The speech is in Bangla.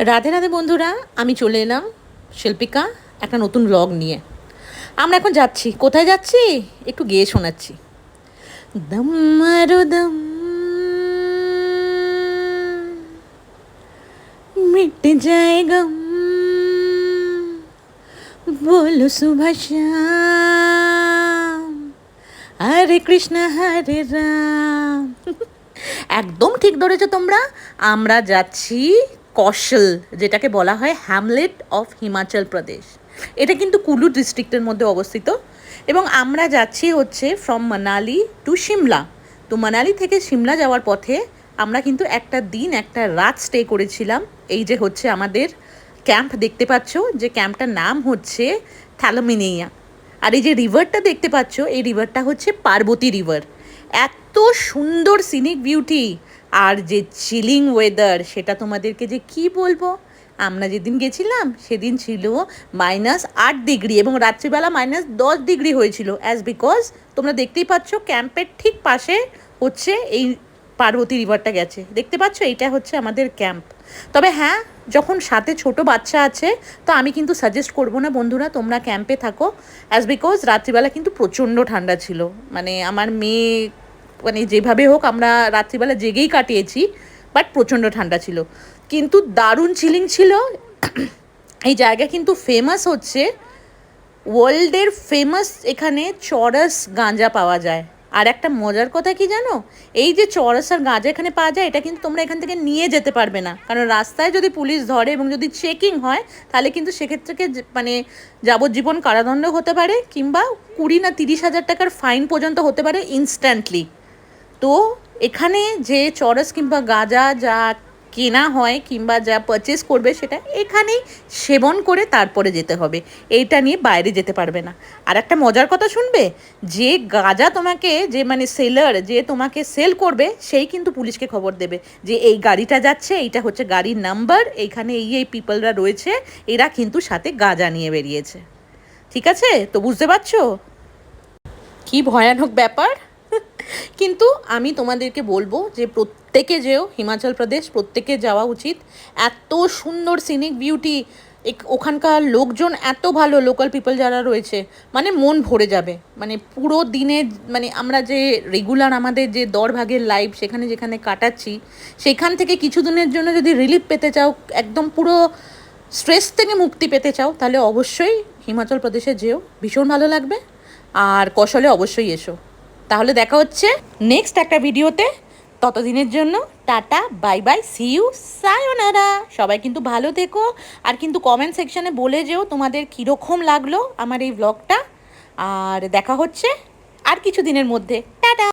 রাধে রাধে বন্ধুরা, আমি চলে এলাম শিল্পিকা একটা নতুন ব্লগ নিয়ে। আমরা এখন যাচ্ছি, কোথায় যাচ্ছি একটু গেয়ে শোনাচ্ছি। দম মারো দম, মিট যায় গম, বলো সুবহ শাম, হরে কৃষ্ণ হরে রাম। একদম ঠিক ধরেছো তোমরা। আমরা যাচ্ছি কৌশল, যেটাকে বলা হয় হ্যামলেট অফ হিমাচল প্রদেশ। এটা কিন্তু কুলু ডিস্ট্রিক্টের মধ্যে অবস্থিত এবং আমরা যাচ্ছি হচ্ছে ফ্রম মানালি টু সিমলা। তো মানালি থেকে সিমলা যাওয়ার পথে আমরা কিন্তু একটা দিন একটা রাত স্টে করেছিলাম। এই যে হচ্ছে আমাদের ক্যাম্প দেখতে পাচ্ছ, যে ক্যাম্পটার নাম হচ্ছে থ্যালামিনিয়া। আর এই যে রিভারটা দেখতে পাচ্ছ, এই রিভারটা হচ্ছে পার্বতী রিভার। এত সুন্দর সিনিক বিউটি আর যে চিলিং ওয়েদার, সেটা তোমাদেরকে যে কি বলবো। আমরা যেদিন গেছিলাম সেদিন ছিল -8 ডিগ্রি এবং রাত্রিবেলা -10 ডিগ্রি হয়েছিল। বিকজ তোমরা দেখতেই পাচ্ছ ক্যাম্পের ঠিক পাশে হচ্ছে এই পার্বতী রিভারটা গেছে, দেখতে পাচ্ছ। এইটা হচ্ছে আমাদের ক্যাম্প। তবে হ্যাঁ, যখন সাথে ছোট বাচ্চা আছে তো আমি কিন্তু সাজেস্ট করবো না বন্ধুরা তোমরা ক্যাম্পে থাকো, বিকজ রাত্রিবেলা কিন্তু প্রচণ্ড ঠান্ডা ছিল। মানে আমার মেয়ে মানে যেভাবে হোক আমরা রাত্রিবেলা জেগেই কাটিয়েছি, বাট প্রচণ্ড ঠান্ডা ছিল, কিন্তু দারুণ চিলিং ছিল। এই জায়গা কিন্তু ফেমাস হচ্ছে, ওয়ার্ল্ডের ফেমাস এখানে চরস গাঁজা পাওয়া যায়। আর একটা মজার কথা কি জানো, এই যে চরস আর গাঁজা এখানে পাওয়া যায়, এটা কিন্তু তোমরা এখান থেকে নিয়ে যেতে পারবে না, কারণ রাস্তায় যদি পুলিশ ধরে এবং যদি চেকিং হয় তাহলে কিন্তু সেক্ষেত্রে মানে যাবজ্জীবন কারাদণ্ড হতে পারে, কিংবা 20 না 30 হাজার টাকার ফাইন পর্যন্ত হতে পারে ইনস্ট্যান্টলি। তো এখানে যে চরস কিংবা গাঁজা যা কেনা হয় কিংবা যা পারচেস করবে সেটা এখানেই সেবন করে তারপরে যেতে হবে, এইটা নিয়ে বাইরে যেতে পারবে না। আর একটা মজার কথা শুনবে, যে গাঁজা তোমাকে যে মানে সেলার যে তোমাকে সেল করবে সেই কিন্তু পুলিশকে খবর দেবে যে এই গাড়িটা যাচ্ছে, এইটা হচ্ছে গাড়ির নাম্বার, এইখানে এই পিপলরা রয়েছে, এরা কিন্তু সাথে গাঁজা নিয়ে বেরিয়েছে। ঠিক আছে, তো বুঝতে পারছো কি ভয়ানক ব্যাপার। কিন্তু আমি তোমাদেরকে বলবো যে প্রত্যেকে যেও হিমাচল প্রদেশ, প্রত্যেকে যাওয়া উচিত। এত সুন্দর সিনিক বিউটি, ওখানকার লোকজন এত ভালো, লোকাল পিপল যারা রয়েছে, মানে মন ভরে যাবে। মানে পুরো দিনে মানে আমরা যে রেগুলার আমাদের যে দরভাগের লাইফ সেখানে যেখানে কাটাচ্ছি, সেখান থেকে কিছু দিনের জন্য যদি রিলিফ পেতে চাও, একদম পুরো স্ট্রেস থেকে মুক্তি পেতে চাও, তাহলে অবশ্যই হিমাচল প্রদেশে যেও, ভীষণ ভালো লাগবে। আর কৌশলে অবশ্যই এসো। তাহলে দেখা হচ্ছে নেক্সট একটা ভিডিওতে। ততদিনের জন্য tata, bye bye, see you, সায়োনারা। সবাই কিন্তু ভালো থেকো, আর কিন্তু কমেন্ট সেকশানে বলে যেও তোমাদের কীরকম লাগলো আমার এই ব্লগটা। আর দেখা হচ্ছে আর কিছু দিনের মধ্যে।